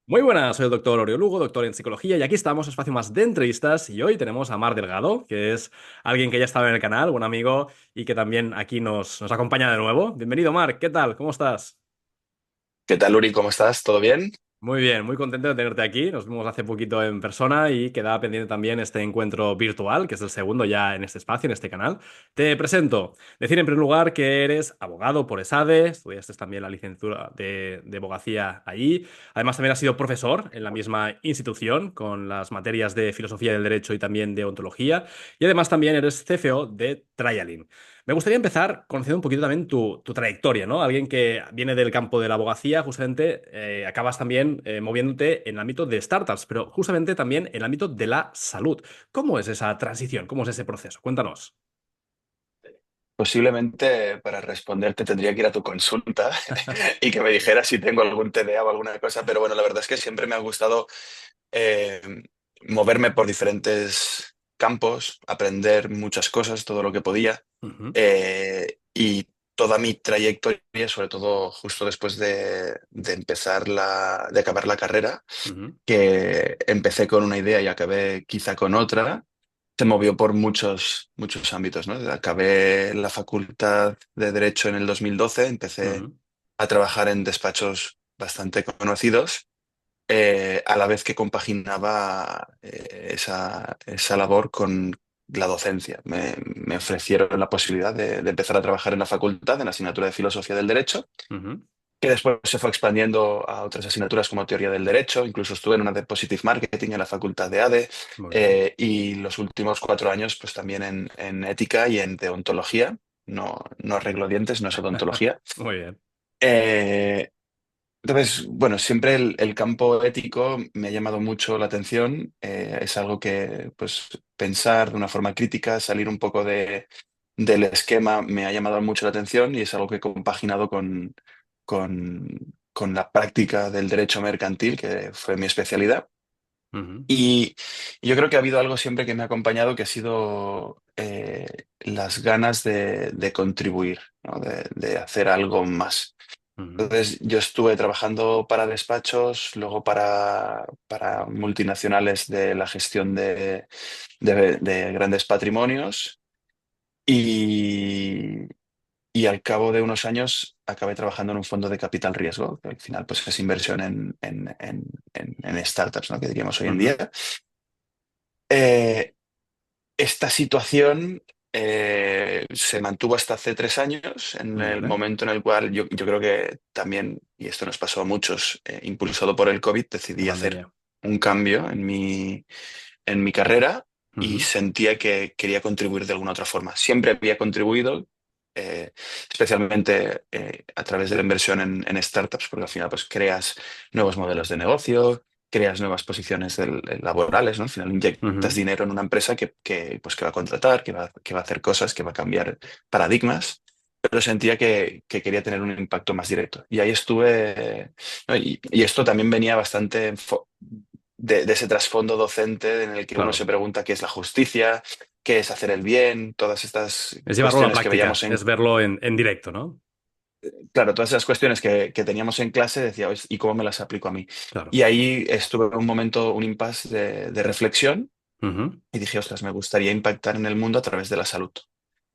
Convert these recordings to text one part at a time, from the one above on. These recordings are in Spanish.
Muy buenas, soy el doctor Oriol Lugo, doctor en psicología, y aquí estamos, espacio más de entrevistas, y hoy tenemos a Mar Delgado, que es alguien que ya estaba en el canal, buen amigo, y que también aquí nos acompaña de nuevo. Bienvenido, Mar, ¿qué tal? ¿Cómo estás? ¿Qué tal, Uri? ¿Cómo estás? ¿Todo bien? Muy bien, muy contento de tenerte aquí. Nos vimos hace poquito en persona y quedaba pendiente también este encuentro virtual, que es el segundo ya en este espacio, en este canal. Te presento. Decir en primer lugar que eres abogado por ESADE, estudiaste también la licenciatura de abogacía allí. Además, también has sido profesor en la misma institución con las materias de filosofía del derecho y también de ontología. Y además también eres CFO de Trialin. Me gustaría empezar conociendo un poquito también tu trayectoria, ¿no? Alguien que viene del campo de la abogacía, justamente acabas también moviéndote en el ámbito de startups, pero justamente también en el ámbito de la salud. ¿Cómo es esa transición? ¿Cómo es ese proceso? Cuéntanos. Posiblemente para responderte tendría que ir a tu consulta y que me dijeras si tengo algún TDA o alguna cosa, pero bueno, la verdad es que siempre me ha gustado eh, moverme por diferentes campos, aprender muchas cosas, todo lo que podía. Ujú, Y toda mi trayectoria, sobre todo justo después de acabar la carrera, ujú, que empecé con una idea y acabé quizá con otra, se movió por muchos ámbitos, ¿no? Acabé la facultad de Derecho en el 2012, empecé ujú, a trabajar en despachos bastante conocidos, a la vez que compaginaba esa labor con la docencia. Me ofrecieron la posibilidad de empezar a trabajar en la facultad, en la asignatura de Filosofía del Derecho, ujú. que después se fue expandiendo a otras asignaturas como Teoría del Derecho, incluso estuve en una de Positive Marketing en la Facultad de ADE, Muy bien. y los últimos 4 años pues también en Ética y en Deontología, no arreglo dientes, no es odontología. Muy bien. Eh, entonces, bueno, siempre el campo ético me ha llamado mucho la atención, es algo que pues pensar de una forma crítica, salir un poco del esquema me ha llamado mucho la atención y es algo que he compaginado con, con la práctica del derecho mercantil, que fue mi especialidad. Ujú, Y yo creo que ha habido algo siempre que me ha acompañado, que ha sido las ganas de contribuir, ¿no? De hacer algo más. ujú, Entonces, yo estuve trabajando para despachos, luego para multinacionales de la gestión de grandes patrimonios y, y al cabo de unos años acabé trabajando en un fondo de capital riesgo, que al final pues, es inversión en startups, ¿no? Que diríamos hoy en ujú. día. Eh, Esta situación se mantuvo hasta hace 3 años, en el Vale. momento en el cual yo creo que también, y esto nos pasó a muchos, impulsado por el COVID, La decidí hacer pandemia. un cambio en mi carrera y Ujú, sentía que quería contribuir de alguna otra forma. Siempre había contribuido, eh, especialmente a través de la inversión en startups, porque al final pues, creas nuevos modelos de negocio, creas nuevas posiciones laborales, ¿no? Al final inyectas ujú, dinero en una empresa pues, que va a contratar, que va a hacer cosas, que va a cambiar paradigmas. Pero sentía que quería tener un impacto más directo. Y ahí estuve, ¿no? Y esto también venía bastante de ese trasfondo docente en el que uno se claro. pregunta qué es la justicia, qué es hacer el bien, todas estas Es llevarlo a la cuestiones que práctica, veíamos es verlo en directo, ¿no? claro, todas esas cuestiones que teníamos en clase, decía, "Oye, ¿y cómo me las aplico a mí?". Claro. Y ahí estuve en un momento, un impasse de reflexión Ujú, y dije, ostras, me gustaría impactar en el mundo a través de la salud.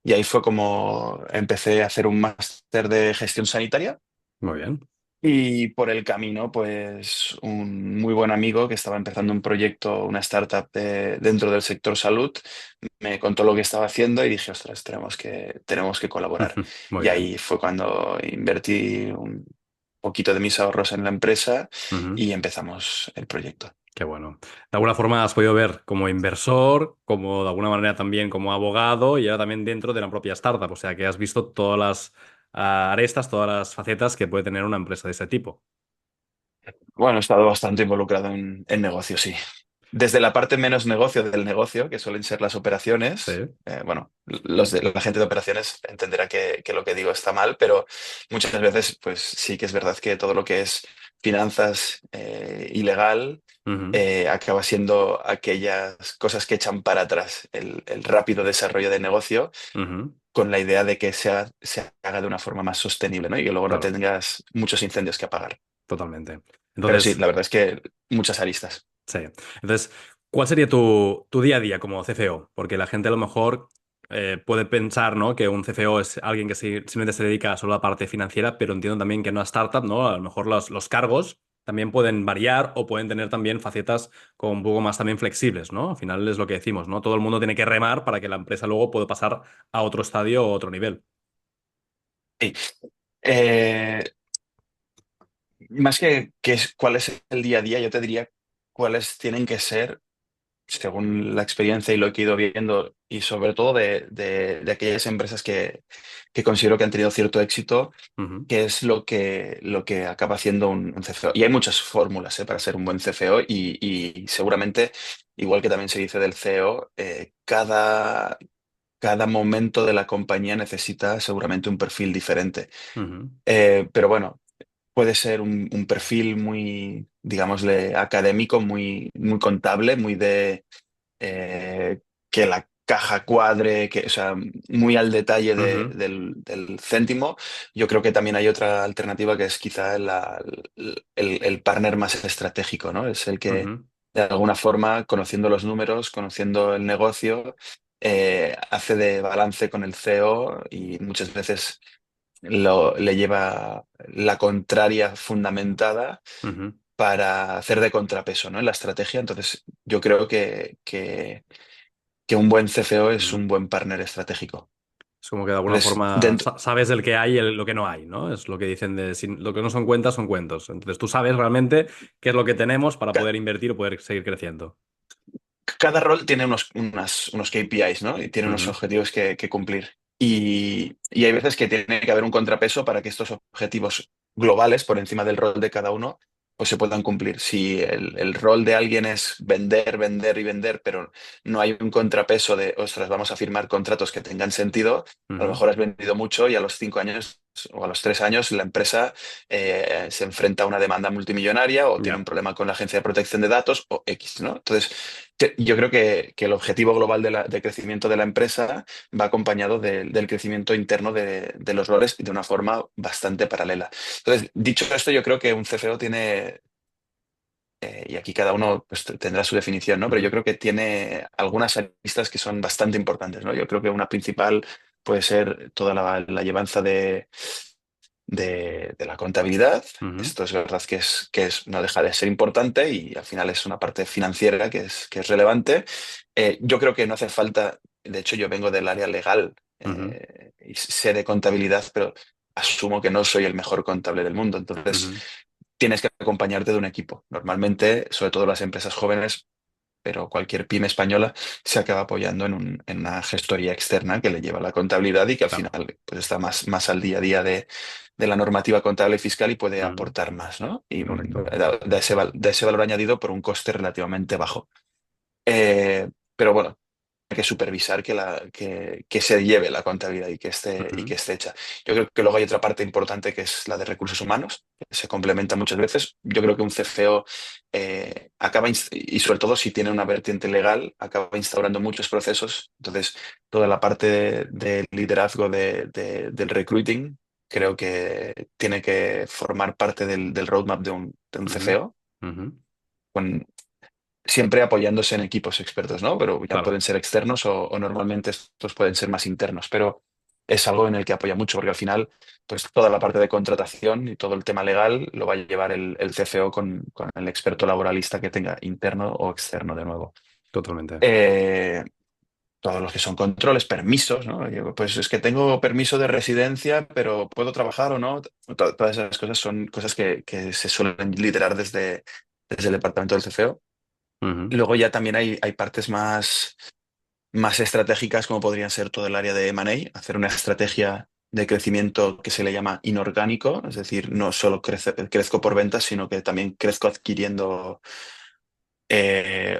Y ahí fue como empecé a hacer un máster de gestión sanitaria. muy bien. Y por el camino, pues un muy buen amigo que estaba empezando un proyecto, una startup dentro del sector salud, me contó lo que estaba haciendo y dije, ostras, tenemos que colaborar. Muy Y bien. ahí fue cuando invertí un poquito de mis ahorros en la empresa Ujú. y empezamos el proyecto. Qué bueno. De alguna forma has podido ver como inversor, como de alguna manera también como abogado y ahora también dentro de la propia startup. O sea que has visto todas las arestas, todas las facetas que puede tener una empresa de ese tipo. Bueno, he estado bastante involucrado en negocios, sí. Desde la parte menos negocio del negocio, que suelen ser las operaciones, Sí. bueno, la gente de operaciones entenderá que lo que digo está mal, pero muchas veces, pues sí que es verdad que todo lo que es finanzas ilegal Ujú, acaba siendo aquellas cosas que echan para atrás el rápido desarrollo de negocio ujú, con la idea de que se haga de una forma más sostenible, ¿no? Y que luego no claro. tengas muchos incendios que apagar. Totalmente. Pero sí, Entonces, la verdad es que muchas aristas. sí. Entonces, ¿cuál sería tu día a día como CFO? Porque la gente a lo mejor puede pensar, ¿no? Que un CFO es alguien que simplemente se dedica solo a la parte financiera, pero entiendo también que en una startup, ¿no? A lo mejor los cargos también pueden variar o pueden tener también facetas como un poco más también flexibles, ¿no? Al final es lo que decimos, ¿no? Todo el mundo tiene que remar para que la empresa luego pueda pasar a otro estadio o otro nivel. Sí. Eh, Más que cuál es el día a día, yo te diría cuáles tienen que ser, según la experiencia y lo que he ido viendo, y sobre todo de aquellas empresas que considero que han tenido cierto éxito, Ujú, qué es lo que acaba haciendo un CFO. Y hay muchas fórmulas, para ser un buen CFO y seguramente, igual que también se dice del CEO, cada momento de la compañía necesita seguramente un perfil diferente. ujú, Pero bueno, puede ser un perfil muy, digámosle, académico, muy contable, muy de que la caja cuadre, o sea, muy al detalle ujú, del céntimo. Yo creo que también hay otra alternativa que es quizá el partner más estratégico, ¿no? Es el que, ujú, de alguna forma, conociendo los números, conociendo el negocio, hace de balance con el CEO y muchas veces le lleva la contraria fundamentada ujú, para hacer de contrapeso, ¿no? En la estrategia. Entonces, yo creo que un buen CFO es ujú. un buen partner estratégico. Es como que de alguna Entonces, forma dentro, sabes el que hay y lo que no hay, ¿no? Es lo que dicen de lo que no son cuentas son cuentos. Entonces tú sabes realmente qué es lo que tenemos para ca- poder invertir o poder seguir creciendo. cada rol tiene unos KPIs, ¿no? Y tiene unos Ujú, objetivos que cumplir. Y hay veces que tiene que haber un contrapeso para que estos objetivos globales, por encima del rol de cada uno, pues se puedan cumplir. Si el rol de alguien es vender, vender y vender, pero no hay un contrapeso de, ostras, vamos a firmar contratos que tengan sentido, a lo ujú. mejor has vendido mucho y a los 5 años o a los 3 años la empresa se enfrenta a una demanda multimillonaria o tiene un Ya. problema con la Agencia de Protección de Datos o X, ¿no? Entonces, yo creo que el objetivo global de crecimiento de la empresa va acompañado del crecimiento interno de los roles de una forma bastante paralela. Entonces, dicho esto, yo creo que un CFO tiene, y aquí cada uno pues, tendrá su definición, ¿no? Pero yo Ujú, creo que tiene algunas aristas que son bastante importantes, ¿no? Yo creo que una principal puede ser toda la llevanza de la contabilidad. ujú, Esto es verdad no deja de ser importante y al final es una parte financiera que es relevante. Yo creo que no hace falta, de hecho yo vengo del área legal ujú, y sé de contabilidad, pero asumo que no soy el mejor contable del mundo. Entonces ujú. tienes que acompañarte de un equipo. Normalmente, sobre todo las empresas jóvenes, pero cualquier pyme española se acaba apoyando en una gestoría externa que le lleva la contabilidad y que al Claro. final pues, está más al día a día de la normativa contable y fiscal y puede Ujú, aportar más, ¿no? Y correcto. da ese valor añadido por un coste relativamente bajo. Pero bueno, hay que supervisar que se lleve la contabilidad y que Ujú, esté hecha. Yo creo que luego hay otra parte importante que es la de recursos humanos, que se complementa muchas veces. Yo creo que un CFO y sobre todo si tiene una vertiente legal, acaba instaurando muchos procesos. Entonces, toda la parte de liderazgo del recruiting creo que tiene que formar parte del roadmap de un ujú, CFO ujú. siempre apoyándose en equipos expertos, ¿no? Pero ya Claro, pueden ser externos o normalmente estos pueden ser más internos, pero es algo en el que apoya mucho porque al final, pues toda la parte de contratación y todo el tema legal lo va a llevar el CFO con el experto laboralista que tenga interno o externo de nuevo. totalmente. Eh, Todos los que son controles, permisos, ¿no? Pues es que tengo permiso de residencia, pero ¿puedo trabajar o no? Todas esas cosas son cosas que se suelen liderar desde el departamento del CFO. Ujú, Luego ya también hay partes más estratégicas, como podrían ser todo el área de M&A, hacer una estrategia de crecimiento que se le llama inorgánico, es decir, no solo crezco por ventas, sino que también crezco adquiriendo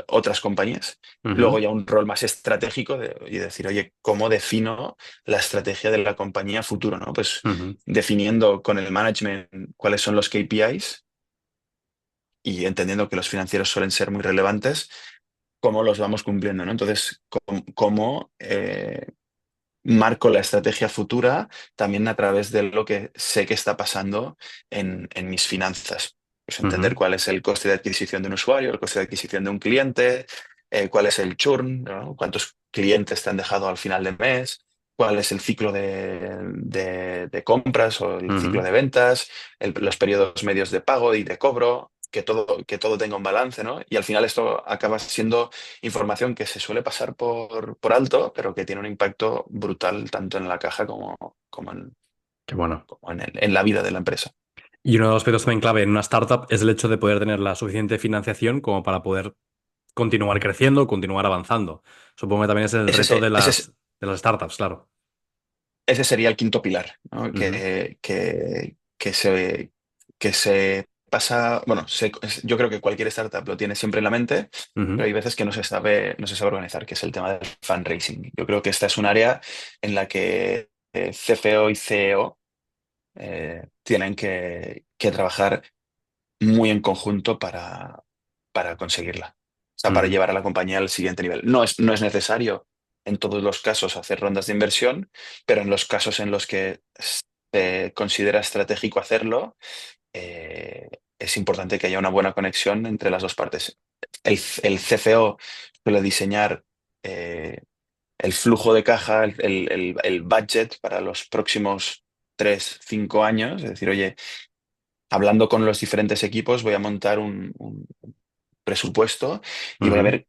otras compañías. Luego ujú, ya un rol más estratégico y decir, oye, ¿cómo defino la estrategia de la compañía a futuro, ¿no? Pues ujú, definiendo con el management cuáles son los KPIs y entendiendo que los financieros suelen ser muy relevantes cómo los vamos cumpliendo, ¿no? Entonces, cómo marco la estrategia futura también a través de lo que sé que está pasando en mis finanzas. Pues entender Ujú, cuál es el coste de adquisición de un usuario, el coste de adquisición de un cliente, cuál es el churn, ¿no? Cuántos clientes te han dejado al final del mes, cuál es el ciclo de compras o el ciclo ujú. de ventas, los periodos medios de pago y de cobro, que todo tenga un balance, ¿no? Y al final esto acaba siendo información que se suele pasar por alto, pero que tiene un impacto brutal tanto en la caja Qué bueno. como en la vida de la empresa. Y uno de los aspectos también clave en una startup es el hecho de poder tener la suficiente financiación como para poder continuar creciendo, continuar avanzando. Supongo que también es el Ese, reto se- ese, de las startups, claro. Ese sería el quinto pilar, ¿no? Ujú, Que se pasa, bueno, yo creo que cualquier startup lo tiene siempre en la mente, pero ujú, hay veces que no se sabe organizar, que es el tema del fundraising. Yo creo que esta es un área en la que CFO y CEO tienen que trabajar muy en conjunto para conseguirla. O sea, para ujú, llevar a la compañía al siguiente nivel. No es necesario en todos los casos hacer rondas de inversión, pero en los casos en los que se considera estratégico hacerlo, es importante que haya una buena conexión entre las dos partes. El CFO suele diseñar el flujo de caja, el budget para los próximos 3, 5 años. Es decir, oye, hablando con los diferentes equipos, voy a montar un presupuesto y voy a ujú, ver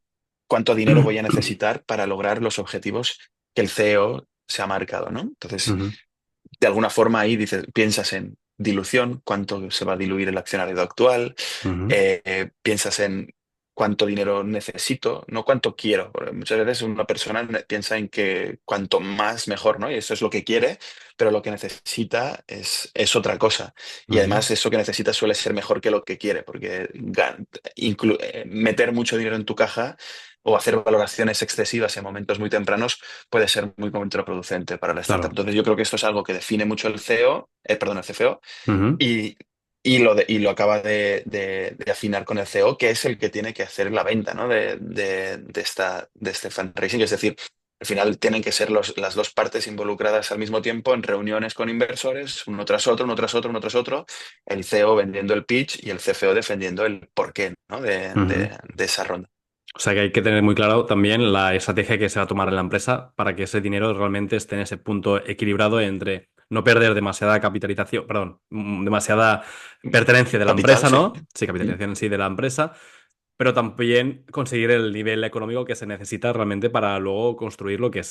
cuánto dinero voy a necesitar para lograr los objetivos que el CEO se ha marcado, ¿no? Entonces, ujú, de alguna forma ahí dices, piensas en dilución, cuánto se va a diluir el accionariado actual, ujú, piensas en cuánto dinero necesito, no cuánto quiero, porque muchas veces una persona piensa en que cuanto más mejor, ¿no? Y eso es lo que quiere, pero lo que necesita es otra cosa. Y ujú. además eso que necesita suele ser mejor que lo que quiere, porque meter mucho dinero en tu caja o hacer valoraciones excesivas en momentos muy tempranos puede ser muy contraproducente para la startup. Claro. Entonces yo creo que esto es algo que define mucho el CEO, perdón, el CFO, Ujú, y, y lo acaba de afinar con el CEO, que es el que tiene que hacer la venta, ¿no? De este fundraising. Es decir, al final tienen que ser las dos partes involucradas al mismo tiempo en reuniones con inversores, uno tras otro, uno tras otro, uno tras otro, el CEO vendiendo el pitch y el CFO defendiendo el porqué, ¿no? ujú. De esa ronda. O sea que hay que tener muy claro también la estrategia que se va a tomar en la empresa para que ese dinero realmente esté en ese punto equilibrado entre no perder demasiada capitalización, perdón, demasiada pertenencia de la Capital, empresa, sí. ¿no? Sí, capitalización en sí de la empresa, pero también conseguir el nivel económico que se necesita realmente para luego construir lo que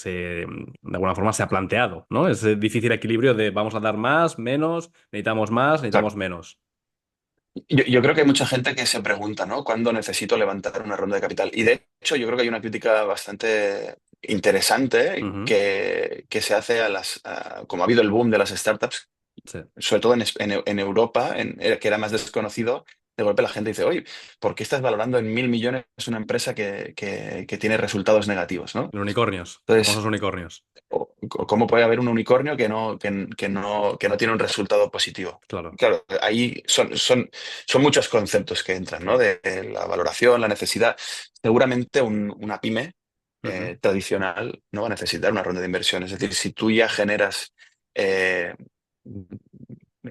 de alguna forma se ha planteado, ¿no? Ese difícil equilibrio de vamos a dar más, necesitamos Claro. menos. Yo creo que hay mucha gente que se pregunta, ¿no? ¿Cuándo necesito levantar una ronda de capital? Y de hecho, yo creo que hay una crítica bastante interesante Ujú, que se hace como ha habido el boom de las startups, sí. sobre todo en Europa, que era más desconocido. De golpe la gente dice, oye, ¿por qué estás valorando en 1.000 millones una empresa que tiene resultados negativos, ¿no? Los unicornios, famosos Entonces, unicornios. ¿cómo puede haber un unicornio que no tiene un resultado positivo? Claro. Claro, ahí son muchos conceptos que entran, ¿no? De la valoración, la necesidad. Seguramente una pyme Ujú, tradicional no va a necesitar una ronda de inversión. Es decir, si tú ya generas eh,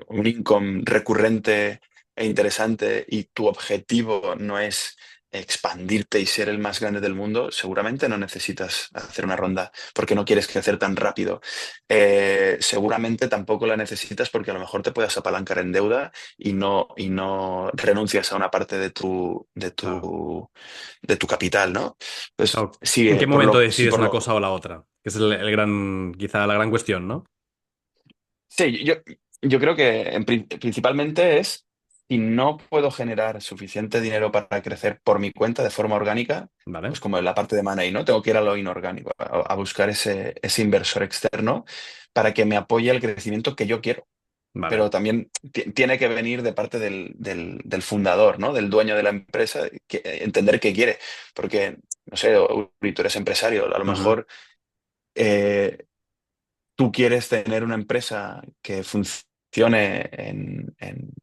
un income recurrente e interesante y tu objetivo no es expandirte y ser el más grande del mundo, seguramente no necesitas hacer una ronda porque no quieres crecer tan rápido. Seguramente tampoco la necesitas porque a lo mejor te puedas apalancar en deuda y no renuncias a una parte claro. de tu capital, ¿no? Pues Claro. sí, ¿En qué momento sí, decides una cosa o la otra? Que es el gran, quizá la gran cuestión, ¿no? sí, yo creo que principalmente es si no puedo generar suficiente dinero para crecer por mi cuenta de forma orgánica, Vale, pues como en la parte de money, ¿no? Tengo que ir a lo inorgánico, a buscar ese inversor externo para que me apoye el crecimiento que yo quiero. vale. Pero también tiene que venir de parte del fundador, ¿no? Del dueño de la empresa, entender qué quiere. Porque, no sé, Uri, tú eres empresario, a lo Ujú, mejor eh, tú quieres tener una empresa que funcione en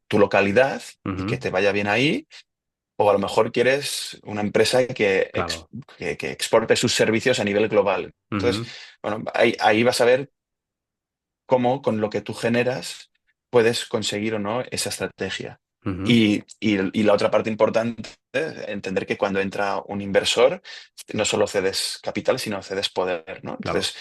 tu localidad y que ujú, te vaya bien ahí, o a lo mejor quieres una empresa claro. que exporte sus servicios a nivel global. Entonces, Ujú, bueno, ahí vas a ver cómo con lo que tú generas puedes conseguir o no esa estrategia. Ujú. y la otra parte importante, entender que cuando entra un inversor, no solo cedes capital, sino cedes poder, ¿no? Claro. Entonces,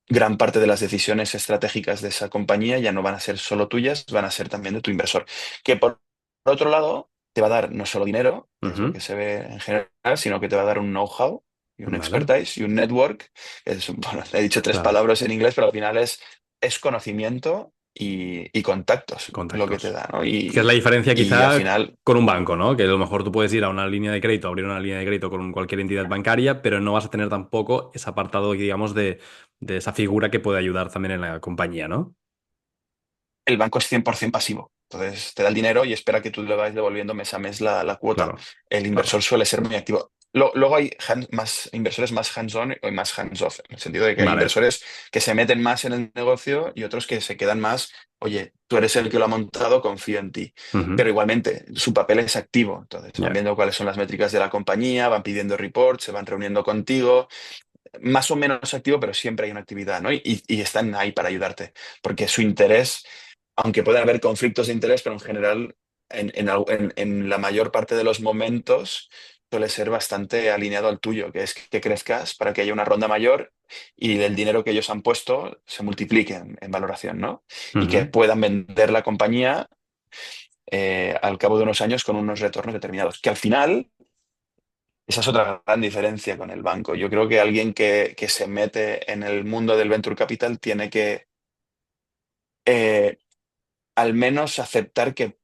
gran parte de las decisiones estratégicas de esa compañía ya no van a ser solo tuyas, van a ser también de tu inversor. Que por otro lado, te va a dar no solo dinero, que es lo Ujú. que se ve en general, sino que te va a dar un know-how y un Vale. expertise y un network. Bueno, he dicho tres Claro. palabras en inglés, pero al final es conocimiento y contactos lo que te Contactos. da, ¿no? Que es la diferencia Y al quizá final con un banco, ¿no? Que a lo mejor tú puedes ir a una línea de crédito, abrir una línea de crédito con cualquier entidad bancaria, pero no vas a tener tampoco ese apartado, digamos, de esa figura que puede ayudar también en la compañía, ¿no? el banco es 100% pasivo. Entonces te da el dinero y espera que tú le vayas devolviendo mes a mes la cuota. Claro, El claro. inversor suele ser muy activo. Luego hay más inversores más hands-on y más hands-off, en el sentido de que hay Vale. inversores que se meten más en el negocio y otros que se quedan más, oye, tú eres el que lo ha montado, confío en ti. Ujú. Pero igualmente, su papel es activo. Entonces, van Ya. viendo cuáles son las métricas de la compañía, van pidiendo reports, se van reuniendo contigo, más o menos activo, pero siempre hay una actividad, ¿no? Y están ahí para ayudarte, porque su interés, aunque pueda haber conflictos de interés, pero en general, en la mayor parte de los momentos, suele ser bastante alineado al tuyo, que es que crezcas para que haya una ronda mayor y el dinero que ellos han puesto se multiplique en valoración, ¿no? Y que Ujú. puedan vender la compañía al cabo de unos años con unos retornos determinados, que al final esa es otra gran diferencia con el banco. Yo creo que alguien que se mete en el mundo del venture capital tiene que eh, al menos aceptar que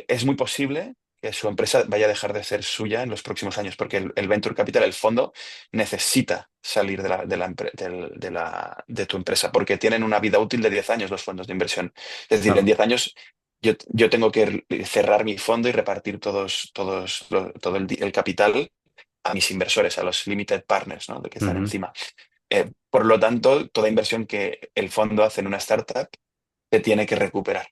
es muy posible que su empresa vaya a dejar de ser suya en los próximos años, porque el venture capital, el fondo, necesita salir de tu empresa, porque tienen una vida útil de 10 años los fondos de inversión. Es decir, en Claro. 10 años yo tengo que cerrar mi fondo y repartir todo el capital a mis inversores, a los limited partners, ¿no? De que están Ujú. encima. Por lo tanto, toda inversión que el fondo hace en una startup se tiene que recuperar.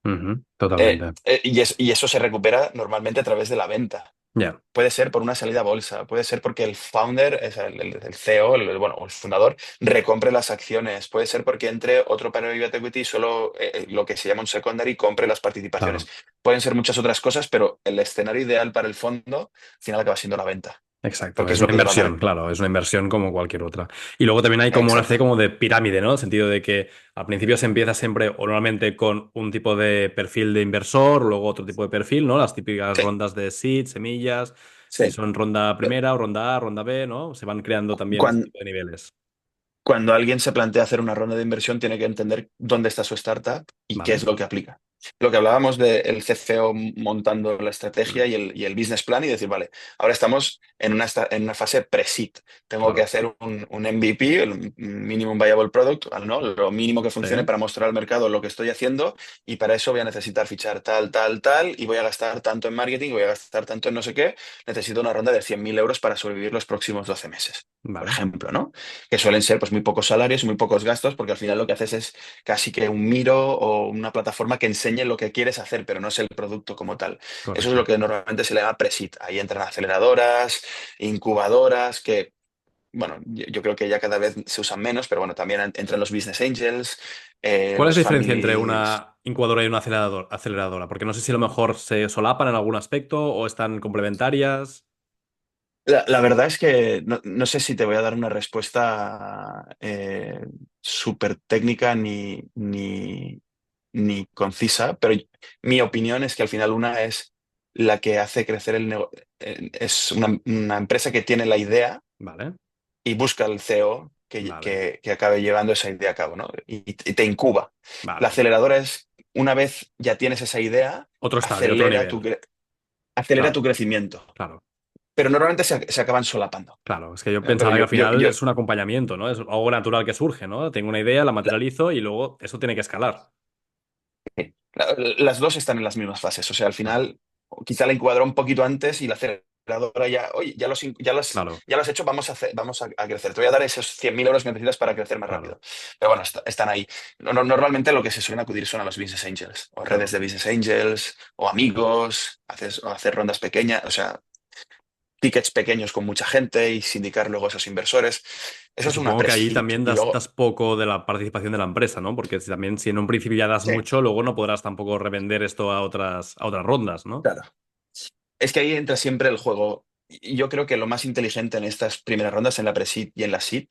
Ujú. Totalmente. Y eso se recupera normalmente a través de la venta. Ya. Puede ser por una salida a bolsa, puede ser porque el founder, es el CEO, bueno, o el fundador, recompre las acciones, puede ser porque entre otro private equity y solo lo que se llama un secondary compre las participaciones. Claro. Pueden ser muchas otras cosas, pero el escenario ideal para el fondo al final acaba siendo la venta, Exacto, porque es es una lo que le va a inversión, dar. claro, es una inversión como cualquier otra. Y luego también hay como una especie Exacto. como de pirámide, ¿no? En el sentido de que al principio se empieza siempre o normalmente con un tipo de perfil de inversor, luego otro tipo de perfil, ¿no? Las típicas Sí, rondas de seed, semillas, si sí. son ronda primera o ronda A, ronda B, ¿no? Se van creando también ese Cuando, tipo de niveles. cuando alguien se plantea hacer una ronda de inversión, tiene que entender dónde está su startup y qué es ¿Vale? lo que aplica. Lo que hablábamos del CFO montando la Mm. estrategia y el business plan y decir, vale, ahora estamos en una fase pre-seed. Tengo que Claro. hacer un MVP, el Minimum Viable Product, ¿no? Lo mínimo que Sí. funcione para mostrar al mercado lo que estoy haciendo y para eso voy a necesitar fichar tal, tal, tal y voy a gastar tanto en marketing, voy a gastar tanto en no sé qué. Necesito una ronda de 100.000 euros para sobrevivir los próximos 12 meses, por Vale. ejemplo, ¿no? Que suelen ser pues muy pocos salarios y muy pocos gastos, porque al final lo que haces es casi que un Miro o una plataforma que enseñe lo que quieres hacer, pero no es el producto como tal. Eso es lo Correcto. que normalmente se le llama pre-seed. Ahí entran aceleradoras, incubadoras, que, bueno, yo creo que ya cada vez se usan menos, pero bueno, también entran los business angels, ¿Cuál es la los diferencia entre families. una incubadora y una aceleradora? Porque no sé si a lo mejor se solapan en algún aspecto o están complementarias. La verdad es que no sé si te voy a dar una respuesta súper técnica ni concisa, pero mi opinión es que al final una es la que hace crecer el negocio. Es una empresa que tiene la idea Vale, y busca al CEO que, vale, que acabe llevando esa idea a cabo, ¿no? Y te incuba. La vale. aceleradora es, una vez ya tienes esa idea, Otro estadio, otro acelera tu, nivel. cre- acelera tu Claro, crecimiento. claro, Pero normalmente se acaban solapando. claro. Es que yo Pero pensaba que yo, al yo, final yo, es un acompañamiento, ¿no? Es algo natural que surge, ¿no? Tengo una idea, la materializo y luego eso tiene que escalar. Las dos están en las mismas fases. O sea, al Vale, final, quizá la incubadora un poquito antes y la aceleradora ya, oye, claro, ya lo has hecho, vamos a crecer. Te voy a dar esos 100.000 euros que necesitas para crecer más claro, rápido. Pero bueno, están ahí. Normalmente lo que se suelen acudir son a los business angels, o redes claro. de business angels, o amigos, o hacer rondas pequeñas, o sea, tickets pequeños con mucha gente y sindicar luego a esos inversores. Eso Que es una supongo que ahí pre-seed. también Y luego, das poco de la participación de la empresa, ¿no? Porque si también si en un principio ya das sí, mucho, luego no podrás tampoco revender esto a otras rondas, ¿no? claro. Es que ahí entra siempre el juego. Y yo creo que lo más inteligente en estas primeras rondas, en la pre-seed y en la seed,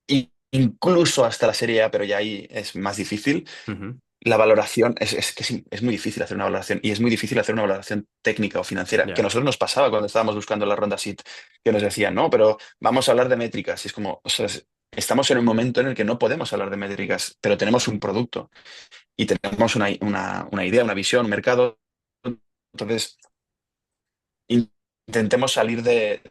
y incluso hasta la serie A, pero ya ahí es más difícil. Ujú. La valoración es que es muy difícil hacer una valoración y es muy difícil hacer una valoración técnica o financiera, que a Ya, nosotros nos pasaba cuando estábamos buscando la ronda SIT, que nos decían, no, pero vamos a hablar de métricas. Y es como, o sea, estamos en un momento en el que no podemos hablar de métricas, pero tenemos un producto y tenemos una idea, una visión, un mercado. Entonces, intentemos salir de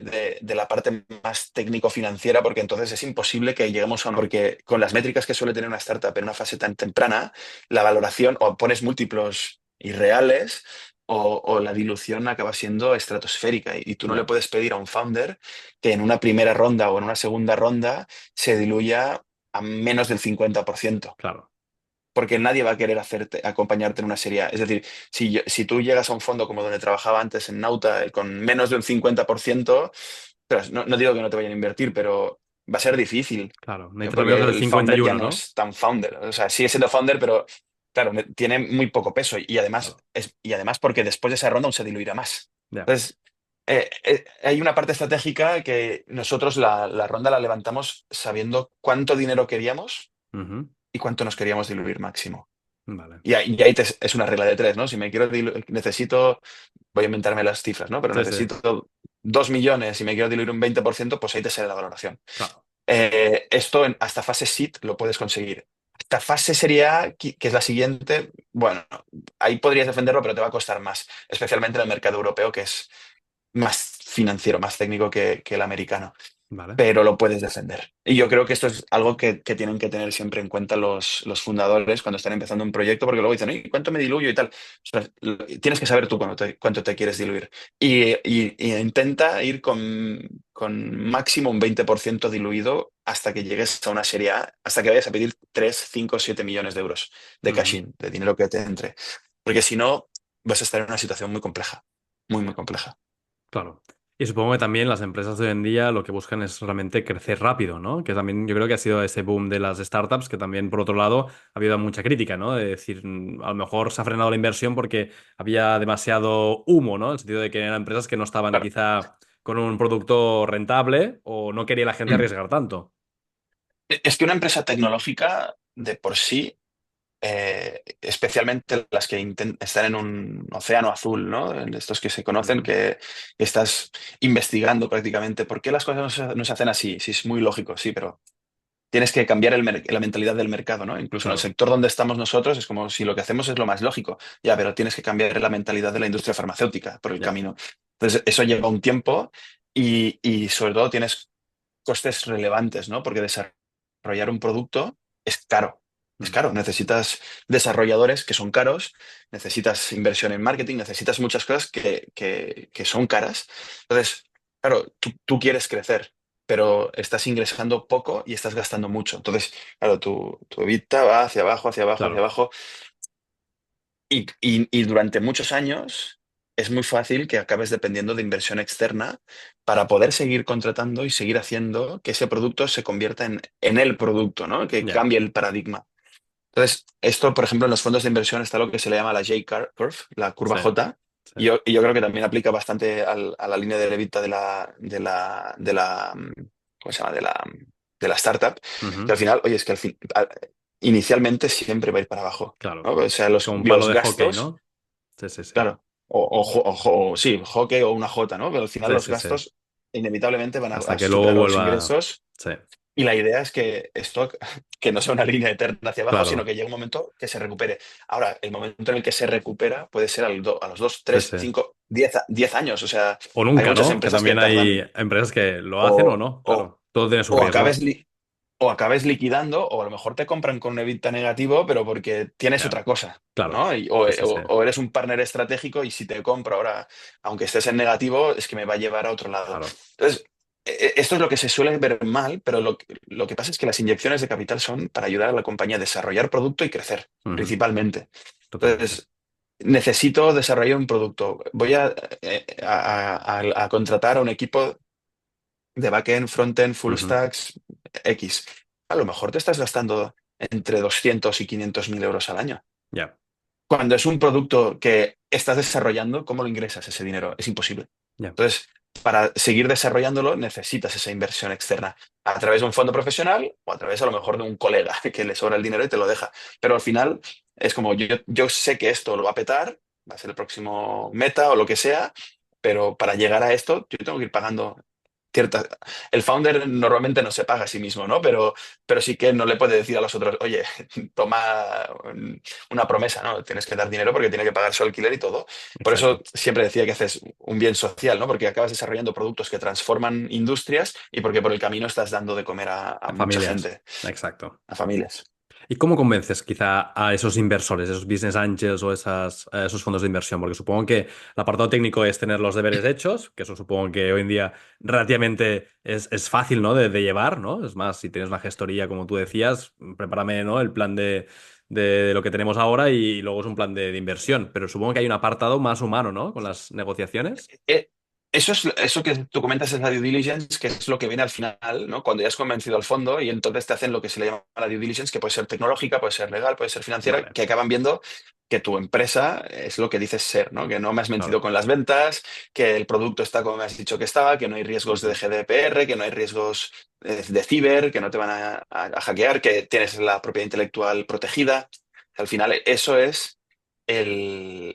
la parte más técnico-financiera, porque entonces es imposible que lleguemos a porque con las métricas que suele tener una startup en una fase tan temprana, la valoración o pones múltiplos irreales o la dilución acaba siendo estratosférica y tú no le ya, puedes pedir a un founder que en una primera ronda o en una segunda ronda se diluya a menos del 50%, claro, porque nadie va a querer acompañarte en una serie A. Es decir, si tú llegas a un fondo como donde trabajaba antes en Nauta, con menos de un 50%, pero no digo que no te vayan a invertir, pero va a ser difícil, claro. Necesitas al menos porque el el founder ya 51, no ¿no? es tan founder. O sea, sigue siendo founder, pero claro, tiene muy poco peso Claro, y además porque después de esa ronda aún se diluirá más. ya. Entonces, hay una parte estratégica que nosotros la ronda la levantamos sabiendo cuánto dinero queríamos Ujú. y cuánto nos queríamos diluir máximo. Vale. Es una regla de tres, ¿no? Si me necesito, voy a inventarme las cifras, ¿no? Pero Sí, sí, necesito 2 millones y me quiero diluir un 20%, pues ahí te sale la valoración. claro. Esto hasta fase seed lo puedes conseguir. Hasta fase serie A, que es la siguiente, bueno, ahí podrías defenderlo, pero te va a costar más, especialmente en el mercado europeo, que es más financiero, más técnico que el americano, Vale. pero lo puedes defender. Y yo creo que esto es algo que tienen que tener siempre en cuenta los fundadores cuando están empezando un proyecto, porque luego dicen, "Oye, ¿cuánto me diluyo y tal?". Ostras, tienes que saber tú cuánto te quieres diluir. Y intenta ir con máximo un 20% diluido hasta que llegues a una serie A, hasta que vayas a pedir 3 5 7 millones de euros de Ujú. cash-in, de dinero que te entre. Porque si no, vas a estar en una situación muy compleja, muy, muy compleja. Claro. Y supongo que también las empresas de hoy en día lo que buscan es realmente crecer rápido, ¿no? Que también yo creo que ha sido ese boom de las startups, que también por otro lado ha habido mucha crítica, ¿no? De decir, a lo mejor se ha frenado la inversión porque había demasiado humo, ¿no? En el sentido de que eran empresas que no estaban Claro. quizá con un producto rentable o no quería la gente Mm. arriesgar tanto. Es que una empresa tecnológica de por sí, especialmente las que están en un océano azul, ¿no? En estos que se conocen, Ujú. que estás investigando prácticamente por qué las cosas no se hacen así. Sí, es muy lógico, sí, pero tienes que cambiar la mentalidad del mercado, ¿no? Incluso en el Claro, sector donde estamos nosotros es como si lo que hacemos es lo más lógico. Ya, pero tienes que cambiar la mentalidad de la industria farmacéutica por el ya. camino. Entonces, eso lleva un tiempo y sobre todo tienes costes relevantes, ¿no? Porque desarrollar un producto es caro. Es Mm. caro. Necesitas desarrolladores que son caros, necesitas inversión en marketing, necesitas muchas cosas que son caras. Entonces, claro, tú quieres crecer, pero estás ingresando poco y estás gastando mucho. Entonces, claro, tu EBITDA va hacia abajo, hacia abajo, hacia Claro. abajo. Y durante muchos años es muy fácil que acabes dependiendo de inversión externa para poder seguir contratando y seguir haciendo que ese producto se convierta en el producto, ¿no? Que Ya. cambie el paradigma. Entonces, esto, por ejemplo, en los fondos de inversión está lo que se le llama la J-curve, la curva Sí, J, sí. y yo creo que también aplica bastante a la línea de levita ¿cómo se llama? De la startup, que Ujú. al final, oye, es que inicialmente siempre va a ir para abajo, Claro. ¿no? O sea, Como un palo los de hockey, gastos, ¿no? Sí, sí, sí. claro, sí, hockey o una J, ¿no? Pero al final Sí, los sí, sí. gastos inevitablemente van Hasta a que luego superar a los vuelva. ingresos Sí, y la idea es que esto que no sea una línea eterna hacia abajo, sino claro. que llegue un momento que se recupere. Ahora, el momento en el que se recupera puede ser a los 2, Sí, 3, sí. 5, 10 años. O sea, O hay nunca, muchas ¿no? Que empresas que también hay tardan empresas que lo hacen o o, no. o, Claro. Todo tiene su o acabes, riesgo. o acabes liquidando o a lo mejor te compran con un EBITDA negativo, pero porque tienes Ya. otra cosa, Claro. ¿no? Sí, sí, sí. O eres un partner estratégico y si te compro ahora, aunque estés en negativo, es que me va a llevar a otro lado. Claro. Entonces, esto es lo que se suele ver mal, pero lo que pasa es que las inyecciones de capital son para ayudar a la compañía a desarrollar producto y crecer, Ujú. principalmente. Totalmente. Entonces, necesito desarrollar un producto. Voy a contratar a un equipo de backend, frontend, full Ujú. stacks. X. A lo mejor te estás gastando entre 200 y 500 mil euros al año. Ya, Cuando es un producto que estás desarrollando, ¿cómo lo ingresas ese dinero? Es imposible. ya. Entonces, para seguir desarrollándolo, necesitas esa inversión externa a través de un fondo profesional o a través a lo mejor de un colega que le sobra el dinero y te lo deja. Pero al final es como yo sé que esto lo va a petar, va a ser el próximo meta o lo que sea, pero para llegar a esto yo tengo que ir pagando cierta... El founder normalmente no se paga a sí mismo, ¿no? Pero sí que no le puede decir a los otros, oye, toma una promesa, ¿no? Tienes que dar dinero porque tiene que pagar su alquiler y todo. Por eso Exacto. siempre decía que haces un bien social, ¿no? Porque acabas desarrollando productos que transforman industrias y porque por el camino estás dando de comer a A mucha familias. gente, Exacto. a familias. ¿Y cómo convences quizá a esos inversores, esos business angels o esos fondos de inversión? Porque supongo que el apartado técnico es tener los deberes hechos, que eso supongo que hoy en día relativamente es fácil, ¿no? De llevar, ¿no? Es más, si tienes una gestoría, como tú decías, prepárame, ¿no? El plan de lo que tenemos ahora y luego es un plan de inversión. Pero supongo que hay un apartado más humano, ¿no? Con las negociaciones. Eh, eso que tú comentas es la due diligence, que es lo que viene al final, ¿no? Cuando ya has convencido al fondo y entonces te hacen lo que se le llama la due diligence, que puede ser tecnológica, puede ser legal, puede ser financiera, Vale, que acaban viendo que tu empresa es lo que dices ser, ¿no? Que no me has mentido claro. con las ventas, que el producto está como me has dicho que estaba, que no hay riesgos de Ujú. GDPR, que no hay riesgos de ciber, que no te van a hackear, que tienes la propiedad intelectual protegida. Al final, eso es el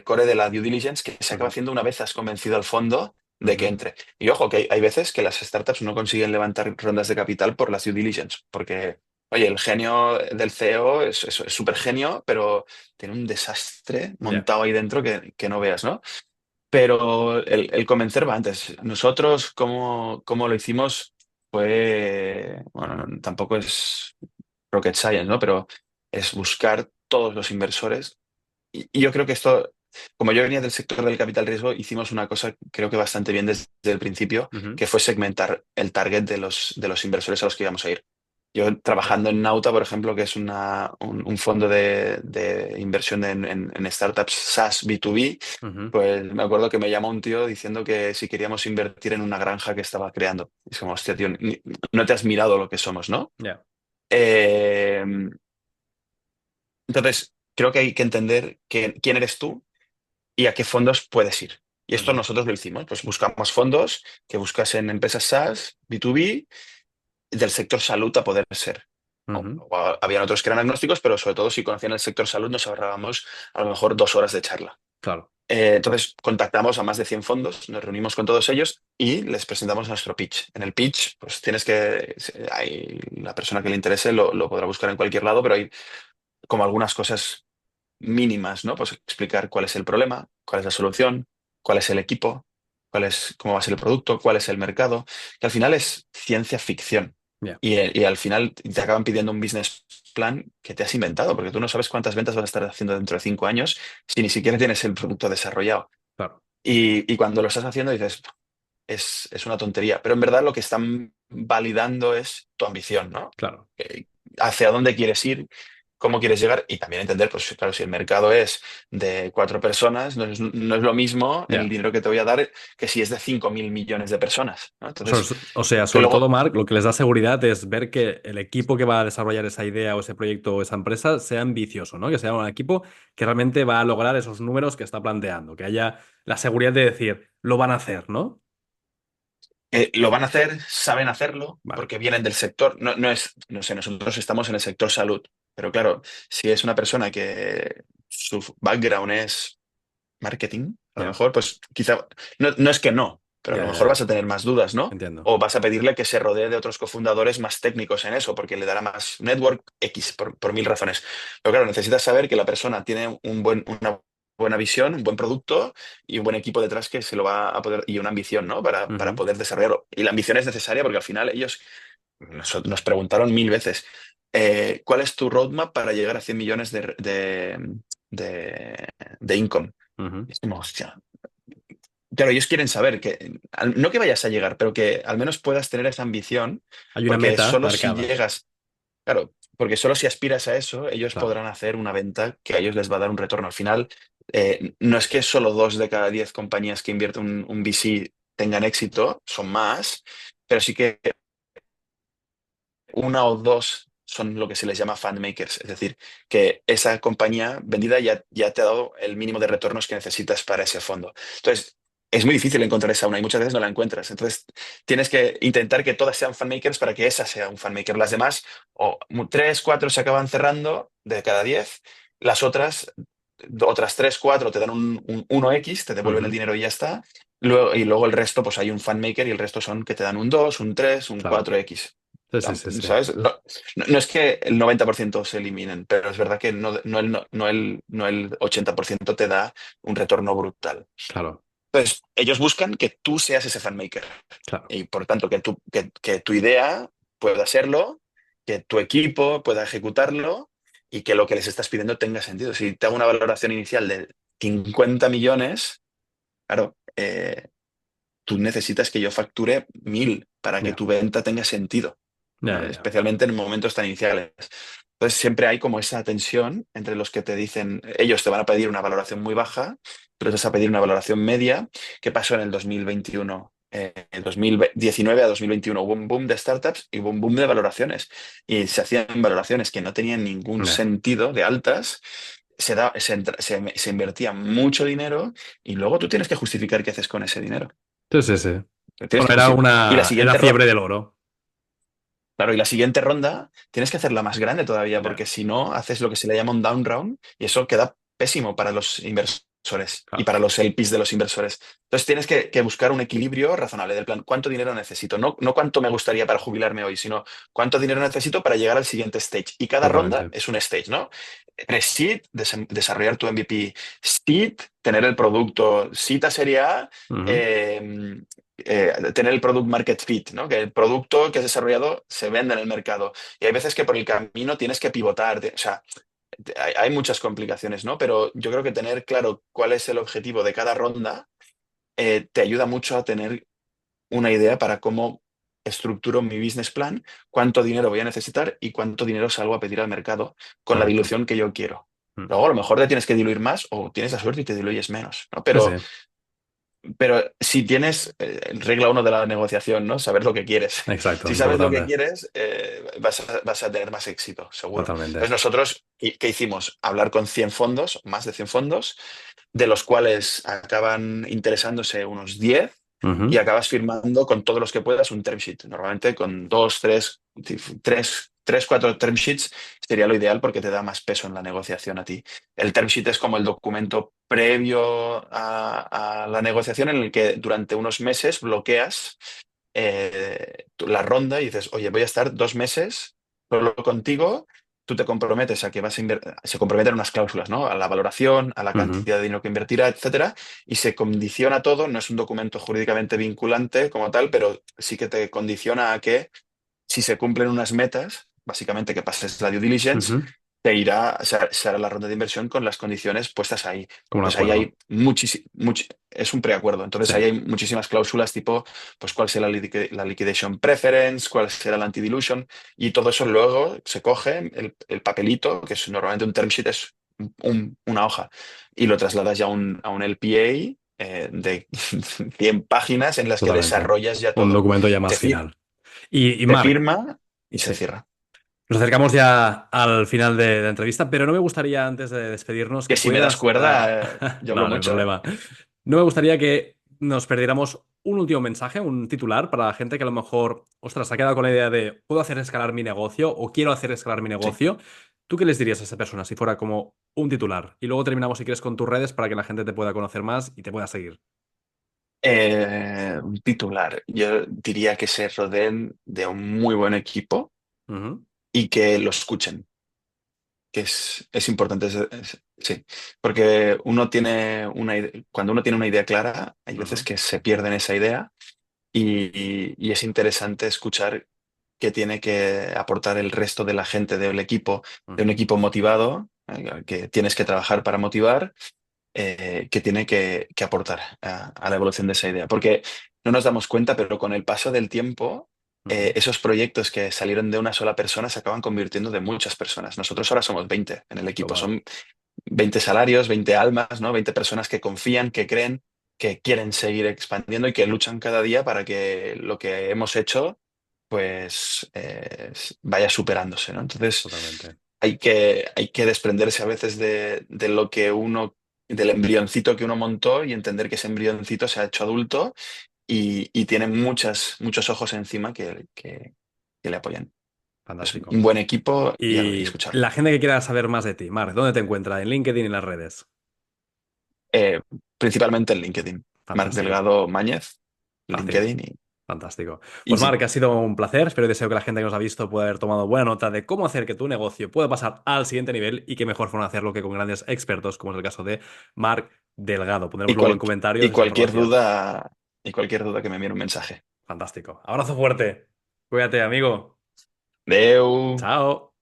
core de la due diligence que se acaba Ujú. haciendo una vez has convencido al fondo de que Ujú. entre. Y ojo, que hay veces que las startups no consiguen levantar rondas de capital por las due diligence, porque, oye, el genio del CEO es súper genio, pero tiene un desastre Ya. montado ahí dentro que no veas, ¿no? Pero el convencer va antes. Nosotros, ¿cómo lo hicimos? Fue, bueno, tampoco es rocket science, ¿no? Pero es buscar todos los inversores y yo creo que esto, como yo venía del sector del capital riesgo, hicimos una cosa creo que bastante bien desde el principio, Ujú. que fue segmentar el target de los inversores a los que íbamos a ir. Yo Ya. trabajando en Nauta, por ejemplo, que es un fondo de inversión en startups SaaS B2B, Ujú. pues me acuerdo que me llamó un tío diciendo que si queríamos invertir en una granja que estaba creando. Es como, hostia, tío, no te has mirado lo que somos, ¿no? Ya. Eh, entonces, creo que hay que entender quién eres tú y a qué fondos puedes ir. Y esto Ujú. nosotros lo hicimos, pues buscamos fondos que buscasen empresas SaaS, B2B, del sector salud a poder ser. Ujú. Habían otros que eran agnósticos, pero sobre todo si conocían el sector salud nos ahorrábamos a lo mejor 2 horas de charla. Claro. Entonces contactamos a más de 100 fondos, nos reunimos con todos ellos y les presentamos nuestro pitch. En el pitch, pues la persona que le interese lo podrá buscar en cualquier lado, pero hay como algunas cosas mínimas, ¿no? Pues explicar cuál es el problema, cuál es la solución, cuál es el equipo, cómo va a ser el producto, cuál es el mercado, que al final es ciencia ficción. Ya. Y al final te acaban pidiendo un business plan que te has inventado, porque tú no sabes cuántas ventas vas a estar haciendo dentro de 5 años si ni siquiera tienes el producto desarrollado. Claro. Y cuando lo estás haciendo dices, es una tontería, pero en verdad lo que están validando es tu ambición, ¿no? Claro. Hacia dónde quieres ir, cómo quieres llegar y también entender, pues claro, si el mercado es de 4 personas, no es lo mismo el Ya. dinero que te voy a dar que si es de 5.000 millones de personas, ¿no? So- Entonces, O sea, que sobre todo, luego, Marc, lo que les da seguridad es ver que el equipo que va a desarrollar esa idea o ese proyecto o esa empresa sea ambicioso, ¿no? Que sea un equipo que realmente va a lograr esos números que está planteando, que haya la seguridad de decir, lo van a hacer, ¿no? lo van a hacer, saben hacerlo, Vale, porque vienen del sector, no sé, nosotros estamos en el sector salud, pero claro, si es una persona que su background es marketing, a lo ya, mejor, pues quizá, no es que no, pero a lo ya, ya, mejor vas ya. a tener más dudas, ¿no? Entiendo. O vas a pedirle que se rodee de otros cofundadores más técnicos en eso, porque le dará más network X por mil razones. Pero claro, necesitas saber que la persona tiene una buena visión, un buen producto y un buen equipo detrás que se lo va a poder, y una ambición, ¿no? Para Ujú. poder desarrollarlo. Y la ambición es necesaria porque al final ellos nos preguntaron 1000 veces, ¿cuál es tu roadmap para llegar a 100 millones de income? Ujú. Es como, hostia. Claro, ellos quieren saber que, no que vayas a llegar, pero que al menos puedas tener esa ambición, Hay una porque meta solo si marcada, llegas, claro, porque solo si aspiras a eso, ellos claro. podrán hacer una venta que a ellos les va a dar un retorno. Al final, no es que solo 2 de cada 10 compañías que invierten un VC tengan éxito, son más, pero sí que una o dos son lo que se les llama fan makers, es decir, que esa compañía vendida ya te ha dado el mínimo de retornos que necesitas para ese fondo. Entonces, es muy difícil encontrar esa una y muchas veces no la encuentras. Entonces, tienes que intentar que todas sean fan makers para que esa sea un fan maker. Las demás, o tres, cuatro se acaban cerrando de cada 10. Las otras tres, cuatro te dan un 1x, te devuelven el Ujú. dinero y ya está. Y luego el resto, pues hay un fan maker y el resto son que te dan un 2, un 3, un Claro. 4x. Sí, sí, sí, sí. ¿Sabes? No es que el 90% se eliminen, pero es verdad que no el 80% te da un retorno brutal. Claro, Entonces, ellos buscan que tú seas ese fanmaker claro. y por tanto que tu idea pueda serlo, que tu equipo pueda ejecutarlo y que lo que les estás pidiendo tenga sentido. Si te hago una valoración inicial de 50 millones, claro, tú necesitas que yo facture 1.000 para que Ya, tu venta tenga sentido, ya, ¿no? ya, ya. Especialmente en momentos tan iniciales. Entonces siempre hay como esa tensión entre los que te dicen, ellos te van a pedir una valoración muy baja, pero te vas a pedir una valoración media. ¿Qué pasó en el 2021? En 2019 a 2021 hubo un boom de startups y hubo un boom de valoraciones. Y se hacían valoraciones que no tenían ningún Ya. sentido de altas. Se invertía mucho dinero y luego tú tienes que justificar qué haces con ese dinero. Sí, sí, sí. Tienes Bueno, que justificar. Y la era siguiente fiebre ronda, del oro. claro, y la siguiente ronda tienes que hacerla más grande todavía, Ya, porque si no, haces lo que se le llama un down round y eso queda pésimo para los inversores y claro. para los LPs de los inversores. Entonces tienes que buscar un equilibrio razonable del plan, ¿cuánto dinero necesito? No cuánto me gustaría para jubilarme hoy, sino cuánto dinero necesito para llegar al siguiente stage. Y cada ronda Totalmente. es un stage, ¿no? Pre-seed, desarrollar tu MVP. Seed, tener el producto. Seed a serie A, Ujú. eh, tener el product market fit, ¿no? Que el producto que has desarrollado se vende en el mercado. Y hay veces que por el camino tienes que pivotar. O sea, hay muchas complicaciones, ¿no? Pero yo creo que tener claro cuál es el objetivo de cada ronda te ayuda mucho a tener una idea para cómo estructuro mi business plan, cuánto dinero voy a necesitar y cuánto dinero salgo a pedir al mercado con la Correcto. dilución que yo quiero. Mm. Luego a lo mejor te tienes que diluir más o tienes la suerte y te diluyes menos, ¿no? Sí, sí, Pero si tienes regla uno de la negociación, ¿no? Saber lo que quieres. exacto, Si sabes lo que importante. quieres, vas a tener más éxito, seguro. Entonces Totalmente. nosotros, ¿qué hicimos? Hablar con 100 fondos, más de 100 fondos, de los cuales acaban interesándose unos 10 y Ujú. acabas firmando con todos los que puedas un term sheet. Normalmente con dos, tres, cuatro term sheets sería lo ideal porque te da más peso en la negociación a ti. El term sheet es como el documento previo a la negociación en el que durante unos meses bloqueas la ronda y dices, oye, voy a estar 2 meses solo contigo. Tú te comprometes a que se comprometen unas cláusulas, ¿no? A la valoración, a la Ujú. cantidad de dinero que invertirá, etcétera, y se condiciona todo. No es un documento jurídicamente vinculante como tal, pero sí que te condiciona a que si se cumplen unas metas, básicamente que pases la due diligence, Ujú. se hará la ronda de inversión con las condiciones puestas ahí. Como un Entonces ahí acuerdo. hay es un preacuerdo. Entonces Sí, ahí hay muchísimas cláusulas tipo, pues cuál será la liquidation preference, cuál será la anti-dilution, y todo eso luego se coge el papelito, que es normalmente un term sheet, es una hoja, y lo trasladas ya a un LPA de 100 páginas en las que totalmente. desarrollas ya Un todo. documento ya Te, más fir- final. Y te Marc, firma y se sí. cierra. Nos acercamos ya al final de la entrevista, pero no me gustaría antes de despedirnos Que que si me das puedas cuerda, dar... yo hablo No, no hay mucho, ¿eh? problema. No me gustaría que nos perdiéramos un último mensaje, un titular para la gente que a lo mejor, ostras, se ha quedado con la idea de puedo hacer escalar mi negocio o quiero hacer escalar mi Sí. negocio. ¿Tú qué les dirías a esa persona si fuera como un titular? Y luego terminamos, si quieres, con tus redes para que la gente te pueda conocer más y te pueda seguir. Un titular. Yo diría que se rodeen de un muy buen equipo Ujú. y que lo escuchen, que es importante. Sí, porque cuando uno tiene una idea clara, hay veces Ujú. que se pierde en esa idea y es interesante escuchar qué tiene que aportar el resto de la gente del equipo, de un Ujú. equipo motivado, que tienes que trabajar para motivar que tiene que aportar a la evolución de esa idea. Porque no nos damos cuenta, pero con el paso del tiempo, Ujú. esos proyectos que salieron de una sola persona se acaban convirtiendo de muchas personas. Nosotros ahora somos 20 en el equipo, Total. son 20 salarios, 20 almas, ¿no? 20 personas que confían, que creen, que quieren seguir expandiendo y que luchan cada día para que lo que hemos hecho pues vaya superándose, ¿no? Entonces Totalmente. hay que desprenderse a veces de lo que uno, del embrioncito que uno montó y entender que ese embrioncito se ha hecho adulto y tiene muchos ojos encima que le apoyan. Pues Fantástico. un buen equipo y Y escucharlo. la gente que quiera saber más de ti, Marc, ¿dónde te encuentra? En LinkedIn y en las redes. Eh, Principalmente en LinkedIn. Marc Fantástico. Delgado Máñez, Fácil. LinkedIn Fantástico. y Pues sí. Marc, ha sido un placer. Espero y deseo que la gente que nos ha visto pueda haber tomado buena nota de cómo hacer que tu negocio pueda pasar al siguiente nivel y qué mejor forma de hacerlo que con grandes expertos, como es el caso de Marc Delgado. Pondremos Y, luego en cual- comentarios esa información. y cualquier duda que me envíen un mensaje. Fantástico. Abrazo fuerte. Cuídate, amigo. Deu. Chao.